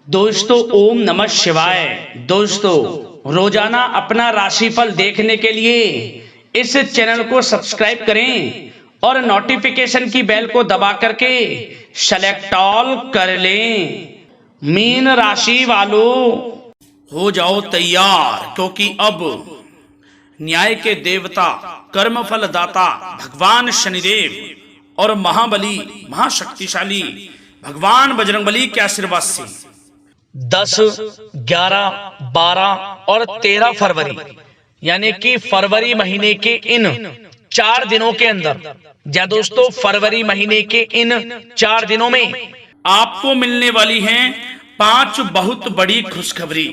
दोस्तों ओम नमः शिवाय। दोस्तों रोजाना अपना राशिफल देखने के लिए इस चैनल को सब्सक्राइब करें और नोटिफिकेशन की बेल को दबा करके सेलेक्ट ऑल कर लें। मीन राशि वालों हो जाओ तैयार, क्योंकि अब न्याय के देवता, कर्मफल दाता भगवान शनिदेव और महाबली महाशक्तिशाली भगवान बजरंगबली के आशीर्वाद से 10, 11, 12 और 13 फरवरी यानी कि फरवरी महीने के इन 4 दिनों के अंदर, या दोस्तों फरवरी महीने के इन 4 दिनों में आपको मिलने वाली हैं 5 बहुत बड़ी खुशखबरी।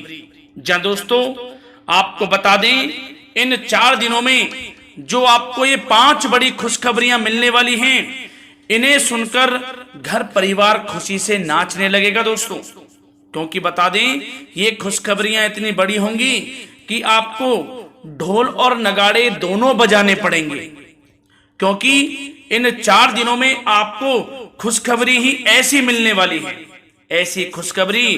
या दोस्तों आपको बता दें, इन 4 दिनों में जो आपको ये 5 बड़ी खुशखबरियां मिलने वाली हैं, इन्हें सुनकर घर परिवार खुशी से नाचने लगेगा दोस्तों। क्योंकि बता दें, ये खुशखबरियां इतनी बड़ी होंगी कि आपको ढोल और नगाड़े दोनों बजाने पड़ेंगे, क्योंकि इन 4 दिनों में आपको खुशखबरी ही ऐसी मिलने वाली है। ऐसी खुशखबरी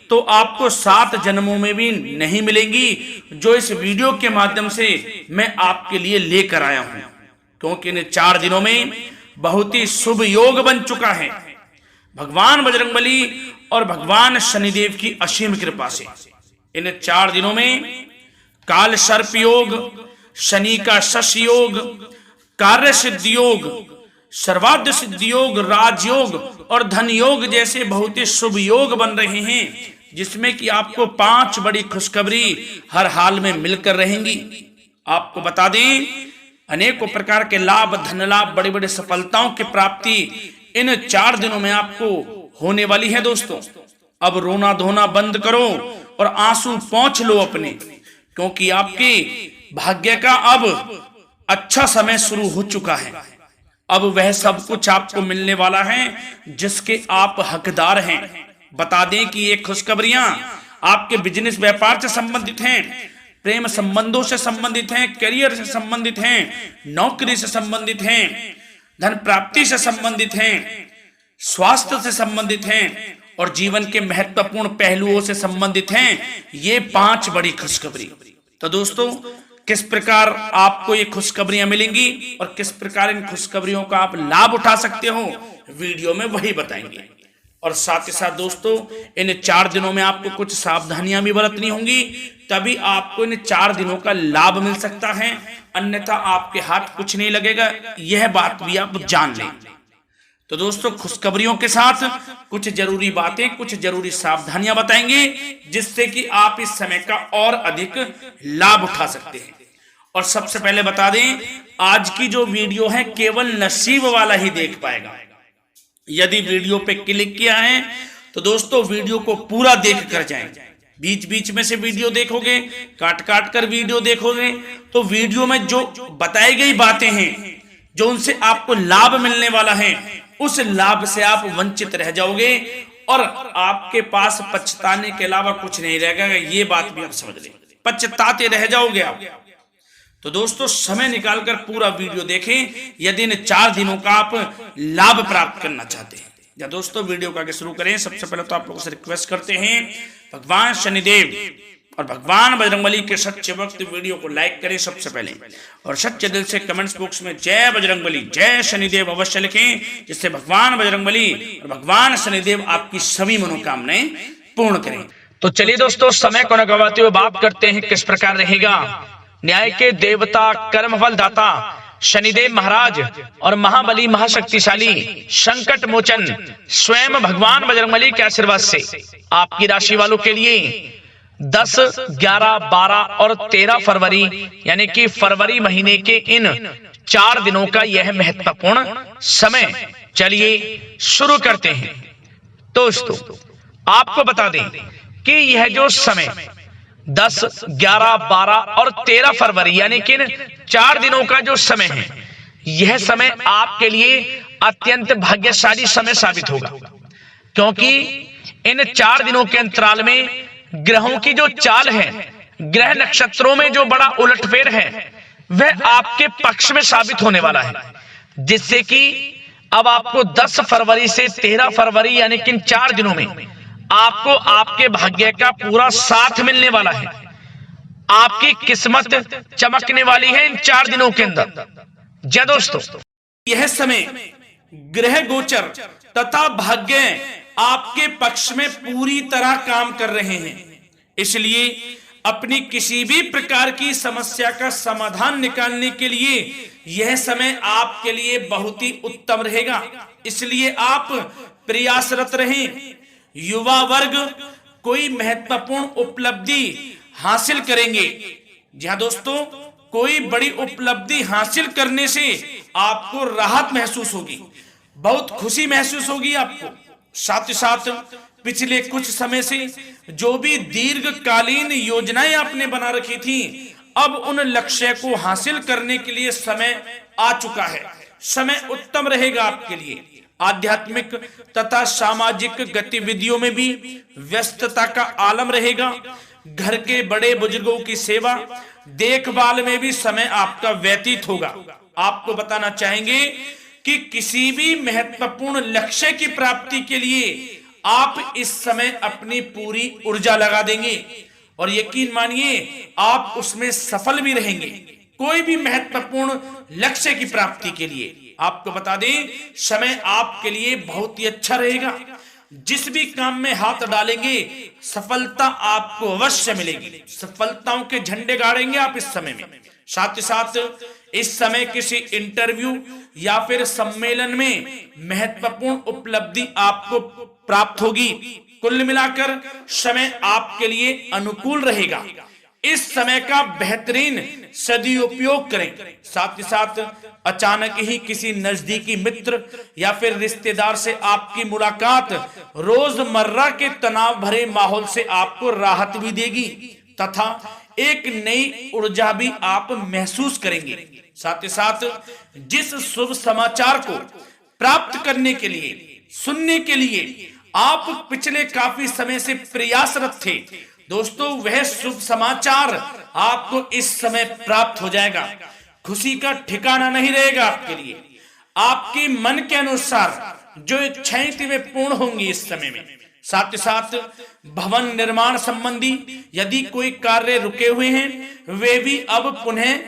तो आपको 7 जन्मों में भी नहीं मिलेंगी, जो इस वीडियो के माध्यम से मैं आपके लिए लेकर आया हूं। क्योंकि इन 4 दिनों में बहुत ही शुभ योग बन चुका है भगवान बजरंगबली और भगवान शनिदेव की असीम कृपा से। इन 4 दिनों में काल सर्प योग, शनि का शश योग, कार्य सिद्धि योग, सर्वाद्य सिद्धि योग, राजयोग और धन योग जैसे बहुत ही शुभ योग बन रहे हैं, जिसमें कि आपको 5 बड़ी खुशखबरी हर हाल में मिलकर रहेंगी। आपको बता दें, अनेकों प्रकार के लाभ, धन लाभ, बड़ी बड़ी सफलताओं की प्राप्ति इन 4 दिनों में आपको होने वाली है दोस्तों। अब रोना धोना बंद करो और आंसू पोंछ लो अपने, क्योंकि आपके भाग्य का अब अच्छा समय शुरू हो चुका है। अब वह सब कुछ आपको मिलने वाला है जिसके आप हकदार हैं। बता दें कि ये खुशखबरियां आपके बिजनेस व्यापार से संबंधित हैं, प्रेम संबंधों से संबंधित हैं, करियर से संबंधित हैं, नौकरी से संबंधित हैं, धन प्राप्ति से संबंधित हैं, स्वास्थ्य से संबंधित हैं और जीवन के महत्वपूर्ण पहलुओं से संबंधित हैं। ये 5 बड़ी खुशखबरी। तो दोस्तों, किस प्रकार आपको ये खुशखबरियां मिलेंगी और किस प्रकार इन खुशखबरियों का आप लाभ उठा सकते हो, वीडियो में वही बताएंगे। और साथ ही साथ दोस्तों, इन 4 दिनों में आपको कुछ सावधानियां भी बरतनी होंगी, तभी आपको इन 4 दिनों का लाभ मिल सकता है, अन्यथा आपके हाथ कुछ नहीं लगेगा। यह बात भी आप जान लें। तो दोस्तों, खुशखबरियों के साथ कुछ जरूरी बातें, कुछ जरूरी सावधानियां बताएंगे, जिससे कि आप इस समय का और अधिक लाभ उठा सकते हैं। और सबसे पहले बता दें, आज की जो वीडियो है केवल नसीब वाला ही देख पाएगा। यदि वीडियो पे क्लिक किया है तो दोस्तों वीडियो को पूरा देख कर जाएं। बीच बीच में से वीडियो देखोगे, काट काट कर वीडियो देखोगे, तो वीडियो में जो बताई गई बातें हैं, जो उनसे आपको लाभ मिलने वाला है, उस लाभ से आप वंचित रह जाओगे और आपके पास पछताने के अलावा कुछ नहीं रहेगा। ये बात भी आप समझ लें, पछताते रह जाओगे आप। तो दोस्तों, समय निकालकर पूरा वीडियो देखें यदि इन 4 दिनों का आप लाभ प्राप्त करना चाहते हैं। या दोस्तों, वीडियो को आगे शुरू करें। सबसे पहले तो आप लोगों से रिक्वेस्ट करते हैं, भगवान शनिदेव और भगवान बजरंगबली के सच्चे भक्त वीडियो को लाइक करें सबसे पहले, और सच्चे दिल से कमेंट्स बॉक्स में जय बजरंगबली, जय शनिदेव अवश्य लिखें, जिससे भगवान बजरंगबली और भगवान शनिदेव आपकी सभी मनोकामनाएं पूर्ण करें। तो चलिए दोस्तों, समय को न गवाते हुए बात करते हैं किस प्रकार रहेगा न्याय के देवता, कर्मफल दाता शनिदेव महाराज और महाबली महाशक्तिशाली संकट मोचन स्वयं भगवान बजरंगबली के आशीर्वाद से आपकी राशि वालों के लिए 10, 11, 12 और 13 फरवरी यानी कि फरवरी महीने के इन 4 दिनों का यह महत्वपूर्ण समय। चलिए शुरू करते हैं। दोस्तों, आपको बता दें कि यह जो समय 10, 11, 12 और 13 फरवरी यानी कि 4 दिनों का जो समय है, यह समय आपके लिए अत्यंत भाग्यशाली समय साबित होगा। क्योंकि इन 4 दिनों के अंतराल में ग्रहों की जो चाल है, ग्रह नक्षत्रों में जो बड़ा उलटफेर है, वह आपके पक्ष में साबित होने वाला है, जिससे कि अब आपको 10 फरवरी से 13 फरवरी यानी कि 4 दिनों में आपको आपके भाग्य का पूरा साथ मिलने वाला है। आपकी किस्मत चमकने वाली है इन 4 दिनों के अंदर। जय दोस्तों, यह समय ग्रह गोचर तथा भाग्य आपके पक्ष में पूरी तरह काम कर रहे हैं। इसलिए अपनी किसी भी प्रकार की समस्या का समाधान निकालने के लिए यह समय आपके लिए बहुत ही उत्तम रहेगा। इसलिए आप प्रयासरत रहें। युवा वर्ग कोई महत्वपूर्ण उपलब्धि हासिल करेंगे। जी हाँ दोस्तों, कोई बड़ी उपलब्धि हासिल करने से आपको राहत महसूस होगी, बहुत खुशी महसूस होगी आपको। साथ ही साथ पिछले कुछ समय से जो भी दीर्घकालीन योजनाएं आपने बना रखी थी, अब उन लक्ष्य को हासिल करने के लिए समय आ चुका है। समय उत्तम रहेगा आपके लिए। आध्यात्मिक तथा सामाजिक गतिविधियों में भी व्यस्तता का आलम रहेगा। घर के बड़े बुजुर्गों की सेवा देखभाल में भी समय आपका व्यतीत होगा। आपको बताना चाहेंगे कि किसी भी महत्वपूर्ण लक्ष्य की प्राप्ति के लिए आप इस समय अपनी पूरी ऊर्जा लगा देंगे और यकीन मानिए आप उसमें सफल भी रहेंगे। कोई भी महत्वपूर्ण लक्ष्य की प्राप्ति के लिए आपको बता दें, समय आपके लिए बहुत ही अच्छा रहेगा। जिस भी काम में हाथ डालेंगे सफलता आपको अवश्य मिलेगी। सफलताओं के झंडे गाड़ेंगे आप इस समय में। साथ ही साथ इस समय किसी इंटरव्यू या फिर सम्मेलन में महत्वपूर्ण उपलब्धि आपको प्राप्त होगी। कुल मिलाकर समय आपके लिए अनुकूल रहेगा। इस समय का बेहतरीन सदुपयोग करें। साथ ही साथ अचानक ही किसी नजदीकी मित्र या फिर रिश्तेदार से आपकी मुलाकात रोजमर्रा के तनाव भरे माहौल से आपको राहत भी देगी तथा एक नई ऊर्जा भी आप महसूस करेंगे। साथ ही साथ जिस शुभ समाचार को प्राप्त करने के लिए, सुनने के लिए आप पिछले काफी समय से प्रयासरत थे दोस्तों, वह शुभ समाचार आपको इस समय प्राप्त हो जाएगा। खुशी का ठिकाना नहीं रहेगा आपके लिए। आपके मन के अनुसार जो इच्छाएं थी वे पूर्ण होंगी इस समय में। साथ ही साथ भवन निर्माण संबंधी यदि कोई कार्य रुके हुए हैं वे भी अब पुनः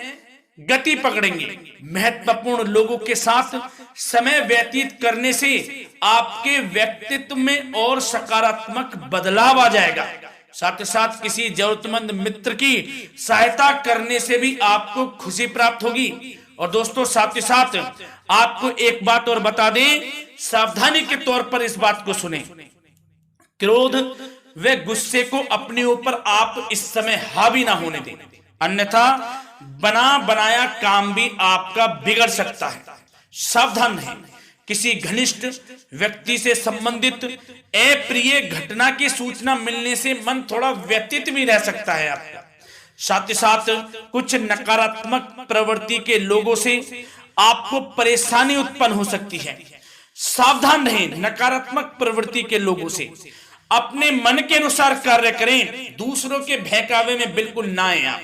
गति पकड़ेंगे। महत्वपूर्ण लोगों के साथ समय व्यतीत करने से आपके व्यक्तित्व में और सकारात्मक बदलाव आ जाएगा। साथ ही साथ किसी जरूरतमंद मित्र की सहायता करने से भी आपको खुशी प्राप्त होगी। और दोस्तों साथ ही साथ आपको एक बात और बता दें, सावधानी के तौर पर इस बात को सुने। क्रोध व गुस्से को अपने ऊपर आप इस समय हावी ना होने दें, अन्यथा बना बनाया काम भी आपका बिगड़ सकता है। सावधान रहें। किसी घनिष्ठ व्यक्ति से संबंधित अप्रिय घटना की सूचना मिलने से मन थोड़ा व्यतीत भी रह सकता है आपका। साथ ही साथ कुछ नकारात्मक प्रवृत्ति के लोगों से आपको परेशानी उत्पन्न हो सकती है। सावधान रहें नकारात्मक प्रवृत्ति के लोगों से। अपने मन के अनुसार कार्य करें, दूसरों के बहकावे में बिल्कुल ना आए आप।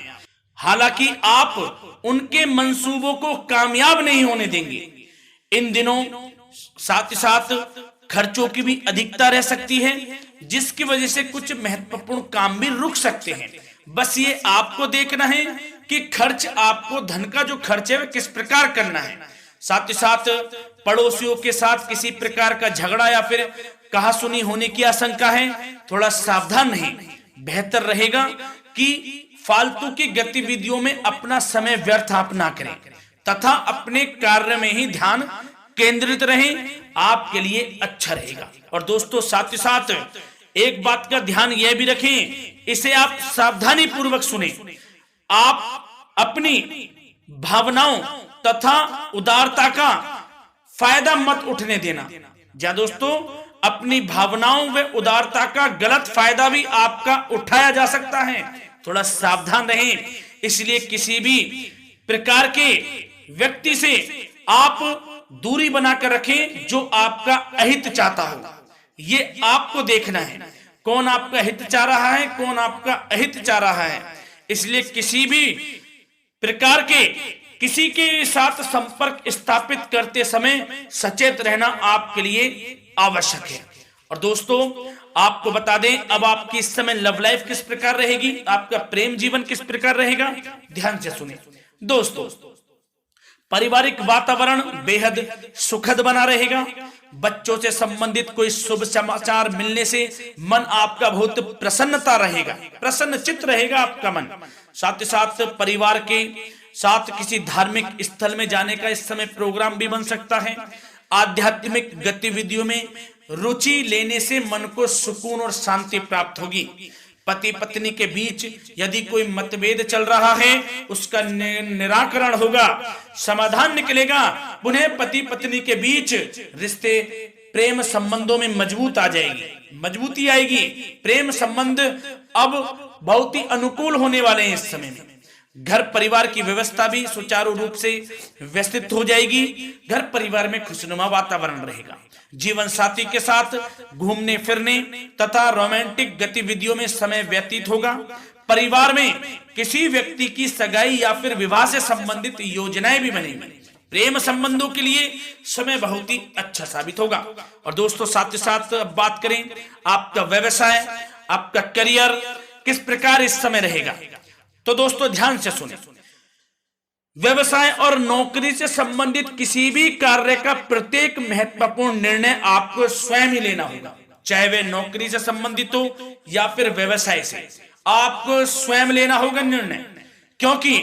हालांकि आप उनके मंसूबों को कामयाब नहीं होने देंगे इन दिनों। साथ ही साथ खर्चों की भी अधिकता रह सकती है, जिसकी वजह से कुछ महत्वपूर्ण काम भी रुक सकते हैं। बस ये आपको देखना है कि खर्च, आपको धन का जो खर्च है वह किस प्रकार करना है। साथ ही साथ पड़ोसियों के साथ किसी प्रकार का झगड़ा या फिर कहासुनी होने की आशंका है, थोड़ा सावधान रहें। बेहतर रहेगा कि फालतू की गतिविधियों में अपना समय व्यर्थ आप ना करें तथा अपने कार्य में ही ध्यान केंद्रित रहें, आपके लिए अच्छा रहेगा। और दोस्तों साथ ही साथ एक बात का ध्यान यह भी रखें, इसे आप सावधानी पूर्वक सुने। आप अपनी भावनाओं तथा उदारता का फायदा मत उठने देना। जा दोस्तों, अपनी भावनाओं व उदारता का गलत फायदा भी आपका उठाया जा सकता है, थोड़ा सावधान रहें। इसलिए किसी भी प्रकार के व्यक्ति से आप दूरी बनाकर रखें जो आपका अहित चाहता हो। ये आपको देखना है, कौन आपका हित चाह रहा है, कौन आपका अहित चाह रहा है। इसलिए किसी भी प्रकार के किसी के साथ संपर्क स्थापित करते समय सचेत रहना आपके लिए आवश्यक है। और दोस्तों आपको बता दें अब आपकी इस समय लव लाइफ किस प्रकार रहेगी, आपका प्रेम जीवन किस प्रकार रहेगा, ध्यान से सुनिए दोस्तों। पारिवारिक वातावरण बेहद सुखद बना रहेगा। बच्चों से संबंधित कोई शुभ समाचार मिलने से मन आपका बहुत प्रसन्नता रहेगा, प्रसन्न चित्त रहेगा आपका मन। साथ ही साथ परिवार के साथ किसी धार्मिक स्थल में जाने का इस समय प्रोग्राम भी बन सकता है। आध्यात्मिक गतिविधियों में रुचि लेने से मन को सुकून और शांति प्राप्त होगी। पति पत्नी के बीच यदि कोई मतभेद चल रहा है उसका निराकरण होगा, समाधान निकलेगा। पुनः पति पत्नी के बीच रिश्ते प्रेम संबंधों में मजबूत आ जाएगी, मजबूती आएगी। प्रेम संबंध अब बहुत ही अनुकूल होने वाले हैं इस समय में। घर परिवार की व्यवस्था भी सुचारू रूप से व्यवस्थित हो जाएगी। घर परिवार में खुशनुमा वातावरण रहेगा। जीवन साथी के साथ घूमने फिरने तथा रोमांटिक गतिविधियों में समय व्यतीत होगा। परिवार में किसी व्यक्ति की सगाई या फिर विवाह से संबंधित योजनाएं भी बनेंगी। प्रेम संबंधों के लिए समय बहुत ही अच्छा साबित होगा। और दोस्तों साथ ही साथ अब बात करें आपका व्यवसाय, आपका करियर किस प्रकार इस समय रहेगा, तो दोस्तों ध्यान से सुने। व्यवसाय और नौकरी से संबंधित किसी भी कार्य का प्रत्येक महत्वपूर्ण निर्णय आपको स्वयं ही लेना होगा, चाहे वे नौकरी से संबंधित हो या फिर व्यवसाय से, आपको स्वयं लेना होगा निर्णय। क्योंकि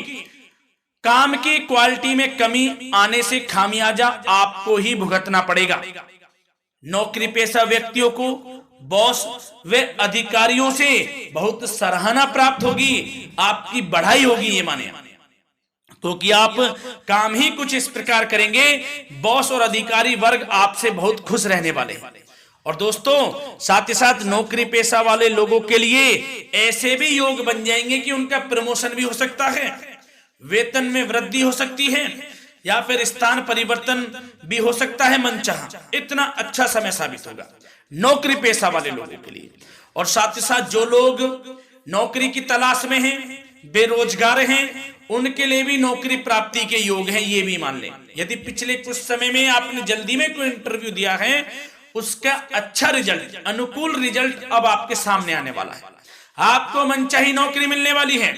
काम की क्वालिटी में कमी आने से खामियाजा आपको ही भुगतना पड़ेगा। नौकरी पेशा व्यक्तियों को बॉस व अधिकारियों से बहुत सराहना प्राप्त होगी, आपकी बढ़ाई होगी ये माने, क्योंकि आप काम ही कुछ इस प्रकार करेंगे, बॉस और अधिकारी वर्ग आपसे बहुत खुश रहने वाले हैं। और दोस्तों साथ ही साथ नौकरी पेशा वाले लोगों के लिए ऐसे भी योग बन जाएंगे कि उनका प्रमोशन भी हो सकता है, वेतन में वृद्धि हो सकती है या फिर स्थान परिवर्तन भी हो सकता है मनचाहा। इतना अच्छा समय साबित होगा नौकरी पेशा वाले लोगों के लिए। और साथ ही साथ जो लोग नौकरी की तलाश में हैं, बेरोजगार हैं, उनके लिए भी नौकरी प्राप्ति के योग हैं, ये भी मान लें। यदि पिछले कुछ समय में आपने जल्दी में कोई इंटरव्यू दिया है, उसका अच्छा रिजल्ट, अनुकूल रिजल्ट अब आपके सामने आने वाला है। आपको मनचाही नौकरी मिलने वाली है,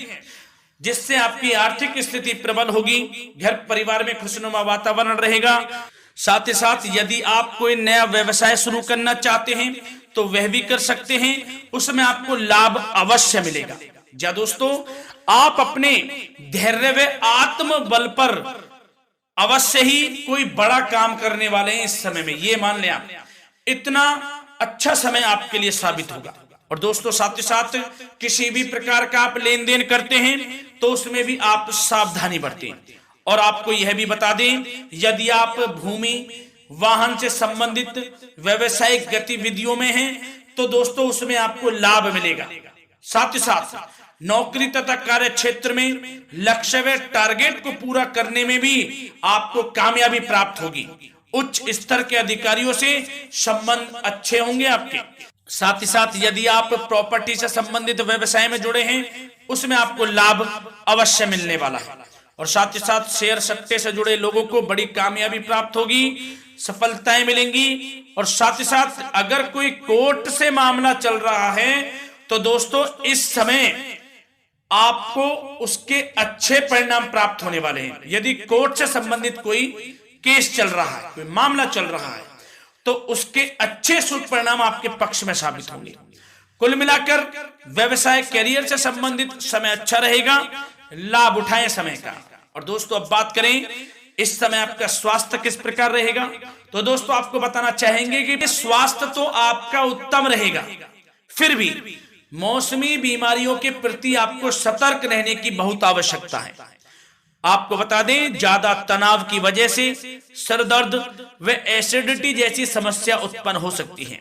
जिससे आपकी आर्थिक स्थिति प्रबल होगी। घर परिवार में खुशनुमा वातावरण रहेगा। साथ ही साथ यदि आप कोई नया व्यवसाय शुरू करना चाहते हैं तो वह भी कर सकते हैं, उसमें आपको लाभ अवश्य मिलेगा। जा दोस्तों आप अपने धैर्य व आत्मबल पर अवश्य ही कोई बड़ा काम करने वाले हैं इस समय में, ये मान लें आप। इतना अच्छा समय आपके लिए साबित होगा। और दोस्तों साथ ही साथ किसी भी प्रकार का आप लेन देन करते हैं तो उसमें भी आप सावधानी बरतें। और आपको यह भी बता दें यदि आप भूमि वाहन से संबंधित व्यवसायिक गतिविधियों में हैं तो दोस्तों उसमें आपको लाभ मिलेगा। साथ ही साथ नौकरी तथा कार्य क्षेत्र में लक्ष्य व टारगेट को पूरा करने में भी आपको कामयाबी प्राप्त होगी। उच्च स्तर के अधिकारियों से संबंध अच्छे होंगे आपके। साथ ही साथ यदि आप प्रॉपर्टी से संबंधित व्यवसाय में जुड़े हैं उसमें आपको लाभ अवश्य मिलने वाला है। और साथ ही साथ शेयर सट्टे से जुड़े लोगों को बड़ी कामयाबी प्राप्त होगी, सफलताएं मिलेंगी। और साथ ही साथ अगर कोई कोर्ट से मामला चल रहा है तो दोस्तों इस समय आपको उसके अच्छे परिणाम प्राप्त होने वाले हैं। यदि कोर्ट से संबंधित कोई केस चल रहा है, कोई मामला चल रहा है, तो उसके अच्छे शुभ परिणाम आपके पक्ष में साबित होंगे। कुल मिलाकर व्यवसाय करियर से संबंधित समय अच्छा रहेगा, लाभ उठाएं समय का। और दोस्तों अब बात करें इस समय आपका स्वास्थ्य किस प्रकार रहेगा, तो दोस्तों आपको बताना चाहेंगे कि स्वास्थ्य तो आपका उत्तम रहेगा, फिर भी मौसमी बीमारियों के प्रति आपको सतर्क रहने की बहुत आवश्यकता है। आपको बता दें ज्यादा तनाव की वजह से सर दर्द व एसिडिटी जैसी समस्या उत्पन्न हो सकती है।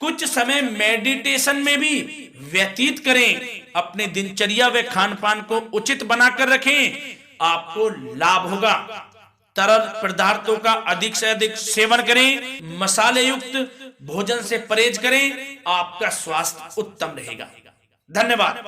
कुछ समय मेडिटेशन में भी व्यतीत करें, अपने दिनचर्या व खान पान को उचित बनाकर रखें, आपको लाभ होगा। तरल पदार्थों का अधिक से अधिक सेवन करें, मसाले युक्त भोजन से परहेज करें, आपका स्वास्थ्य उत्तम रहेगा। धन्यवाद।